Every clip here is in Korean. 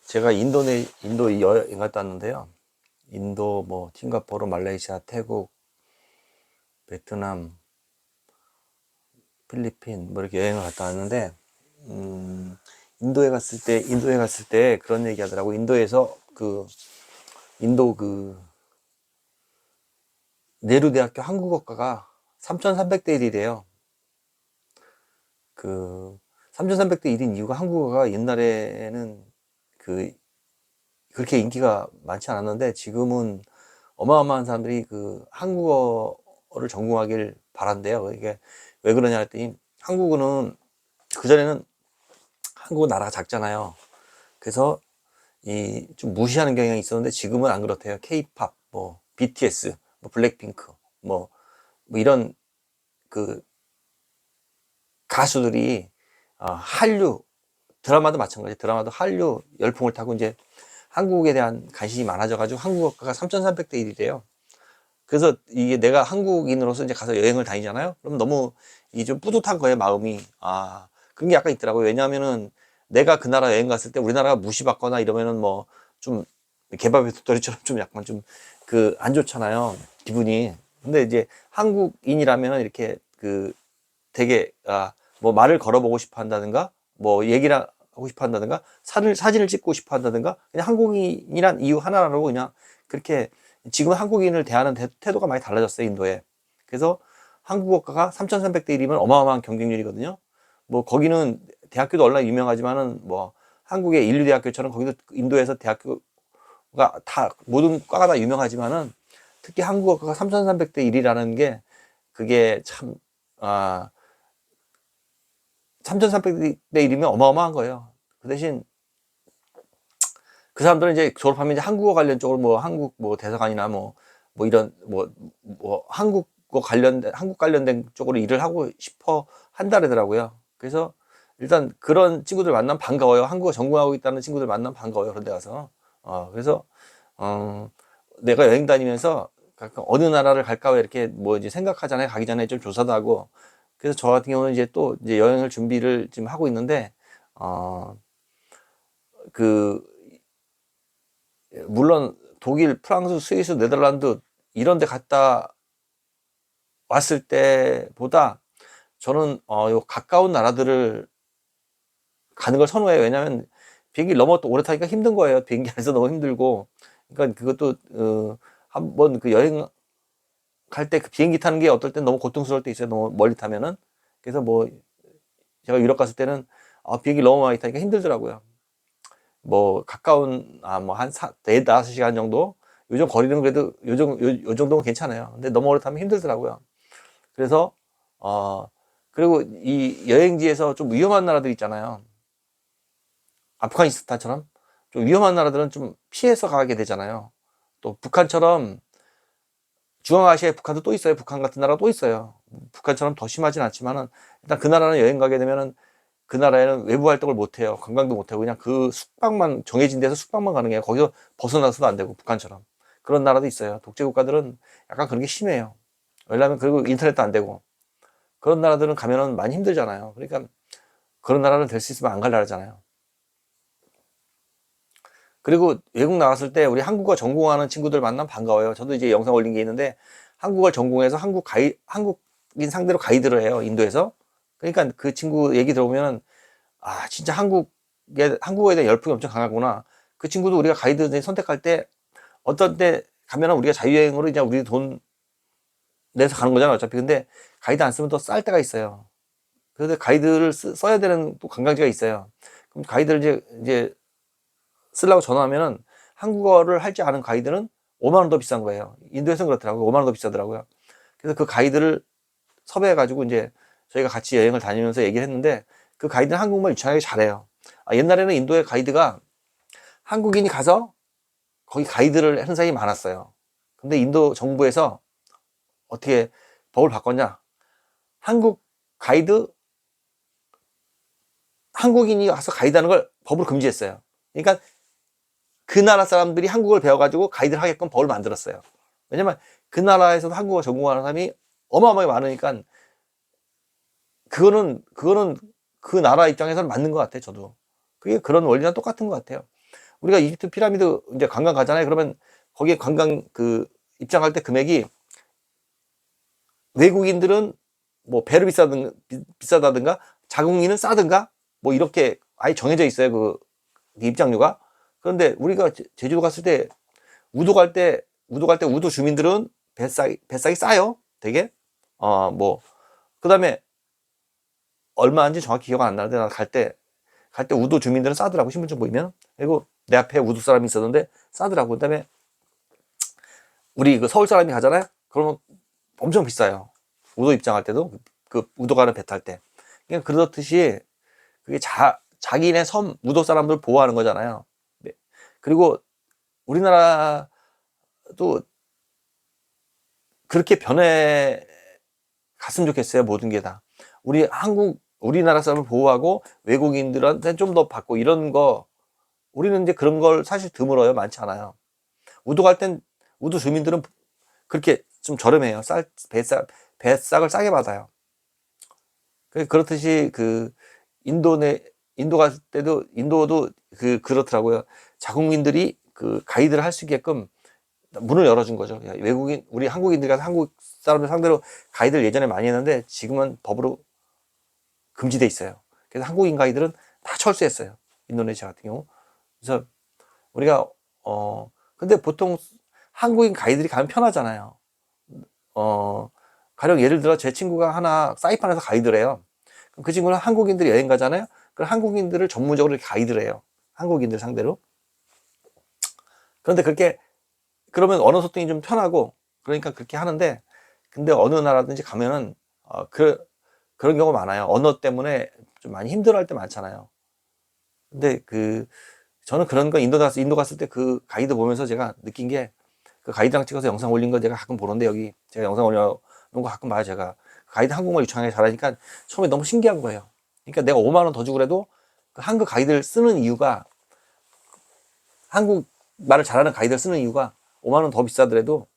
제가 인도 여행 갔다 왔는데요. 인도, 뭐, 싱가포르, 말레이시아, 태국, 베트남, 필리핀, 뭐, 이렇게 여행을 갔다 왔는데, 음, 인도에 갔을 때 그런 얘기 하더라고. 인도 네루대학교 한국어과가 3,300대 1이래요. 3,300대 1인 이유가 한국어가 옛날에는 그, 그렇게 인기가 많지 않았는데 지금은 어마어마한 사람들이 한국어를 전공하길 바란대요. 이게 왜 그러냐 했더니 한국어는 그전에는 한국 나라가 작잖아요. 그래서 이 좀 무시하는 경향이 있었는데 지금은 안 그렇대요. K-팝, 뭐 BTS, 뭐 블랙핑크, 뭐 이런 그 가수들이 한류 드라마도 마찬가지. 드라마도 한류 열풍을 타고 이제 한국에 대한 관심이 많아져가지고 한국어가 3,300대 1이래요. 그래서 이게 내가 한국인으로서 이제 가서 여행을 다니잖아요. 그럼 너무 이게 좀 뿌듯한 거예요, 마음이. 그런 게 약간 있더라고요. 왜냐하면은 내가 그 나라 여행 갔을 때 우리나라가 무시받거나 이러면은 뭐 좀 개밥의 도토리처럼 좀 약간 좀 안 좋잖아요. 기분이. 근데 이제 한국인이라면은 이렇게 되게 뭐 말을 걸어보고 싶어 한다든가 뭐 얘기를 하고 싶어 한다든가 사진을 찍고 싶어 한다든가 그냥 한국인이란 이유 하나로 그냥 그렇게 지금 한국인을 대하는 태도가 많이 달라졌어요, 인도에. 그래서 한국어과가 3,300대 1이면 어마어마한 경쟁률이거든요. 뭐 거기는 대학교도 얼마나 유명하지만은 뭐 한국의 인류대학교처럼 거기도 인도에서 대학교가 다 모든 과가 다 유명하지만은 특히 한국어과가 3,300대 1이라는 게 그게 참 3,300대 1이면 어마어마한 거예요. 그 대신 그 사람들은 이제 졸업하면 이제 한국어 관련 쪽으로 뭐 한국 뭐 대사관이나 뭐 이런 뭐 한국 관련된 쪽으로 일을 하고 싶어 한다 그러더라고요. 그래서 일단 그런 친구들 만나면 반가워요. 한국어 전공하고 있다는 친구들 만나면 반가워요. 그런 데 가서. 그래서 어 내가 여행 다니면서 가끔 어느 나라를 갈까 왜 이렇게 뭐 이제 생각하잖아요. 가기 전에 좀 조사도 하고. 그래서 저 같은 경우는 이제 또 이제 여행을 준비를 지금 하고 있는데 어 그 물론 독일, 프랑스, 스위스, 네덜란드 이런 데 갔다 왔을 때보다 저는 요 가까운 나라들을 가는 걸 선호해요. 왜냐면 비행기 너무 또 오래 타기가 힘든 거예요. 비행기 안에서 너무 힘들고. 그러니까 그것도 한번 여행 갈 때 그 비행기 타는 게 어떨 땐 너무 고통스러울 때 있어요. 너무 멀리 타면은. 그래서 뭐 제가 유럽 갔을 때는 비행기 너무 많이 타니까 힘들더라고요. 뭐 가까운 뭐 한 4-5시간 정도 요즘 거리는 그래도 요 정도면 괜찮아요. 근데 너무 오래 타면 힘들더라고요. 그래서 그리고 이 여행지에서 좀 위험한 나라들 있잖아요. 아프가니스탄처럼 좀 위험한 나라들은 좀 피해서 가게 되잖아요. 또 북한처럼 중앙아시아에 북한도 또 있어요. 북한 같은 나라 또 있어요. 북한처럼 더 심하진 않지만은 일단 그 나라는 여행 가게 되면은 그 나라에는 외부 활동을 못 해요. 관광도 못 하고 그냥 그 숙박만 정해진 데서 숙박만 가능해요. 거기서 벗어나서도 안 되고 북한처럼 그런 나라도 있어요. 독재 국가들은 약간 그런 게 심해요. 왜냐하면 그리고 인터넷도 안 되고 그런 나라들은 가면은 많이 힘들잖아요. 그러니까 그런 나라는 될 수 있으면 안 갈 나라잖아요. 그리고 외국 나갔을 때 우리 한국어 전공하는 친구들 만나면 반가워요. 저도 이제 영상 올린 게 있는데 한국어 전공해서 한국인 상대로 가이드를 해요. 인도에서. 그러니까 그 친구 얘기 들어보면 진짜 한국어에 대한 열풍이 엄청 강하구나. 그 친구도 우리가 가이드 선택할 때 어떤 때 가면은 우리가 자유여행으로 이제 우리 돈 내서 가는 거잖아, 어차피. 근데 가이드 안 쓰면 더 쌀 때가 있어요. 그래서 가이드를 써야 되는 또 관광지가 있어요. 그럼 가이드를 이제 쓰려고 전화하면은 한국어를 할 줄 아는 가이드는 5만 원 더 비싼 거예요. 인도에서는 그렇더라고요. 5만 원 더 비싸더라고요. 그래서 그 가이드를 섭외해가지고 이제 저희가 같이 여행을 다니면서 얘기를 했는데 그 가이드는 한국말 유창하게 잘해요. 옛날에는 인도의 가이드가 한국인이 가서 거기 가이드를 하는 사람이 많았어요. 근데 인도 정부에서 어떻게 법을 바꿨냐? 한국 가이드, 한국인이 와서 가이드하는 걸 법으로 금지했어요. 그러니까 그 나라 사람들이 한국어를 배워가지고 가이드를 하게끔 법을 만들었어요. 왜냐면 그 나라에서도 한국어 전공하는 사람이 어마어마하게 많으니까 그거는 그 나라 입장에서는 맞는 것 같아요, 저도. 그게 그런 원리랑 똑같은 것 같아요. 우리가 이집트 피라미드 이제 관광 가잖아요. 그러면 거기에 관광 그 입장할 때 금액이 외국인들은 뭐 배를 비싸다든가 자국민은 싸든가 뭐 이렇게 아예 정해져 있어요. 그 입장료가. 그런데 우리가 제주도 갔을 때 우도 갈 때 우도 주민들은 뱃삭이 싸요. 되게 뭐 그다음에 얼마인지 정확히 기억 안 나는데 나 갈 때 우도 주민들은 싸더라고. 신분증 보이면. 그리고 내 앞에 우도 사람이 있었는데 싸더라고. 그다음에 우리 그 서울 사람이 가잖아요. 그러면 엄청 비싸요. 우도 입장할 때도 그 우도 가는 배 탈 때. 그러니까 그렇듯이 그게 자기네 섬 우도 사람들 보호하는 거잖아요. 네. 그리고 우리나라도 그렇게 변해 갔으면 좋겠어요. 모든 게 다. 우리나라 사람을 보호하고 외국인들한테 좀 더 받고 이런 거 우리는 이제 그런 걸 사실 드물어요. 많지 않아요. 우도 갈 땐 우도 주민들은 그렇게 좀 저렴해요. 배싹을 싸게 받아요. 그렇듯이 그 인도 갈 때도 인도도 그렇더라고요. 자국민들이 그 가이드를 할 수 있게끔 문을 열어준 거죠. 외국인 우리 한국인들 가서 한국 사람들 상대로 가이드를 예전에 많이 했는데 지금은 법으로 금지돼 있어요. 그래서 한국인 가이드는 다 철수했어요. 인도네시아 같은 경우. 그래서 우리가 근데 보통 한국인 가이드들이 가면 편하잖아요. 가령 예를 들어 제 친구가 하나 사이판에서 가이드를 해요. 그 친구는 한국인들이 여행 가잖아요. 그 한국인들을 전문적으로 가이드를 해요. 한국인들 상대로. 그런데 그러면 언어 소통이 좀 편하고 그러니까 그렇게 하는데 근데 어느 나라든지 가면은 그런 경우가 많아요. 언어 때문에 좀 많이 힘들어할 때 많잖아요. 근데 저는 그런 거 인도 갔을 때 그 가이드 보면서 제가 느낀 게 그 가이드랑 찍어서 영상 올린 거 제가 가끔 보는데 여기 제가 영상 올려놓은 거 가끔 봐요. 제가 가이드 한국말 유창하게 잘하니까 처음에 너무 신기한 거예요. 그러니까 내가 5만 원 더 주고 그래도 그 한국 가이드를 쓰는 이유가 한국 말을 잘하는 가이드를 쓰는 이유가 5만 원 더 비싸더라도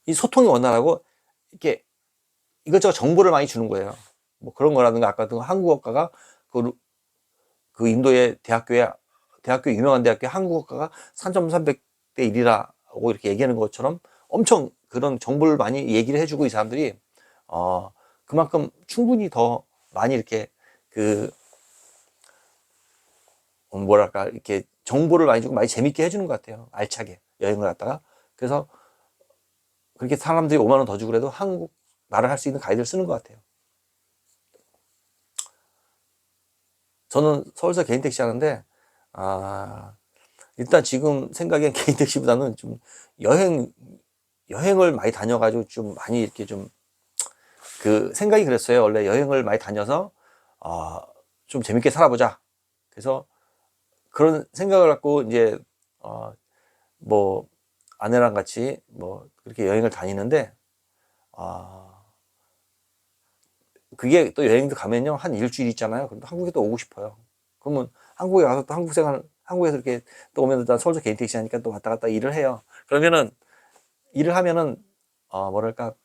이 소통이 원활하고 이렇게 이것저것 정보를 많이 주는 거예요. 뭐 그런 거라든가 아까 그 한국어과가 그 인도의 대학교 유명한 대학교 한국어과가 3,300대 1이라고 이렇게 얘기하는 것처럼 엄청 그런 정보를 많이 얘기를 해주고 이 사람들이 그만큼 충분히 더 많이 이렇게 뭐랄까 이렇게 정보를 많이 주고 많이 재밌게 해주는 것 같아요. 알차게 여행을 갔다가. 그래서 그렇게 사람들이 5만 원 더 주고 그래도 한국 말을 할 수 있는 가이드를 쓰는 것 같아요. 저는 서울서 개인 택시 하는데 일단 지금 생각엔 개인 택시보다는 좀 여행을 많이 다녀가지고 좀 많이 이렇게 좀 생각이 그랬어요. 원래 여행을 많이 다녀서 좀 재밌게 살아보자. 그래서 그런 생각을 갖고 이제 뭐 아내랑 같이 뭐 그렇게 여행을 다니는데 그게 또 여행도 가면요 한 일주일 있잖아요. 그럼 한국에 또 오고 싶어요. 그러면 한국에 가서 또 한국에서 이렇게 또 오면 일단 서울서 개인 택시 하니까 또 왔다 갔다 일을 해요. 그러면은 일을 하면은 뭐랄까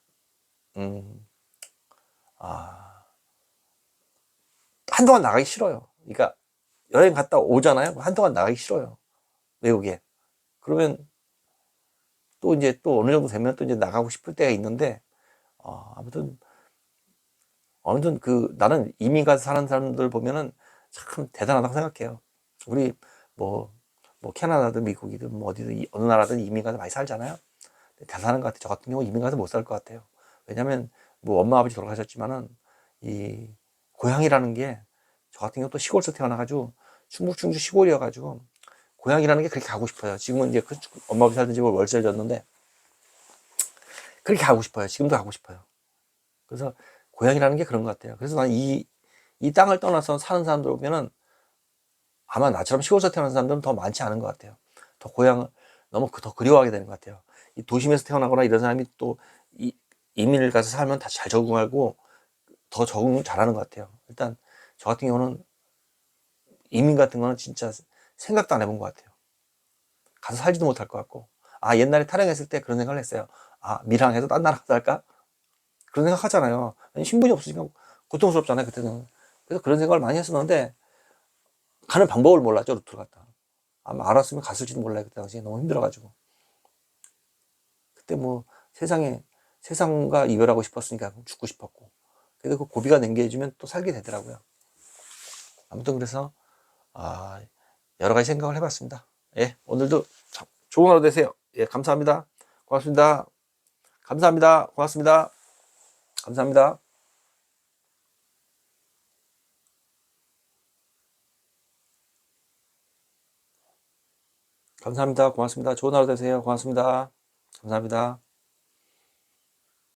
한동안 나가기 싫어요. 그러니까 여행 갔다 오잖아요. 한동안 나가기 싫어요. 외국에. 그러면 또 이제 또 어느 정도 되면 또 이제 나가고 싶을 때가 있는데 아무튼 아무튼 나는 이민 가서 사는 사람들 보면은 참 대단하다고 생각해요. 우리 뭐 캐나다든 미국이든 뭐 어디든 어느 나라든 이민 가서 많이 살잖아요. 대단한 것 같아요. 저 같은 경우 이민 가서 못 살 것 같아요. 왜냐면 뭐 엄마 아버지 돌아가셨지만은 이 고향이라는 게 저 같은 경우 또 시골에서 태어나가지고 충북 충주 시골이어가지고 고향이라는 게 그렇게 가고 싶어요. 지금은 이제 엄마 아버지 살던 집을 월세를 줬는데 그렇게 가고 싶어요. 지금도 가고 싶어요. 그래서 고향이라는 게 그런 것 같아요. 그래서 난 이 땅을 떠나서 사는 사람들 보면은 아마 나처럼 시골에서 태어난 사람들은 더 많지 않은 것 같아요. 더 고향을 너무 더 그리워하게 되는 것 같아요. 이 도심에서 태어나거나 이런 사람이 또 이민을 가서 살면 다 잘 적응하고 더 적응 잘하는 것 같아요. 일단 저 같은 경우는 이민 같은 거는 진짜 생각도 안 해본 것 같아요. 가서 살지도 못할 것 같고 옛날에 타령했을 때 그런 생각을 했어요. 밀항해서 딴 나라 가서 살까? 그런 생각 하잖아요. 신분이 없으니까 고통스럽잖아요 그때는. 그래서 그런 생각을 많이 했었는데 가는 방법을 몰랐죠, 루트를 갔다. 아마 알았으면 갔을지도 몰라요. 그때 당시에 너무 힘들어가지고. 그때 뭐 세상과 이별하고 싶었으니까 죽고 싶었고. 그래도 그 고비가 냉겨주면 또 살게 되더라고요. 아무튼 그래서 여러 가지 생각을 해봤습니다. 예, 오늘도 참 좋은 하루 되세요. 예, 감사합니다. 고맙습니다. 감사합니다. 고맙습니다. 감사합니다. 감사합니다. 고맙습니다. 좋은 하루 되세요. 고맙습니다. 감사합니다.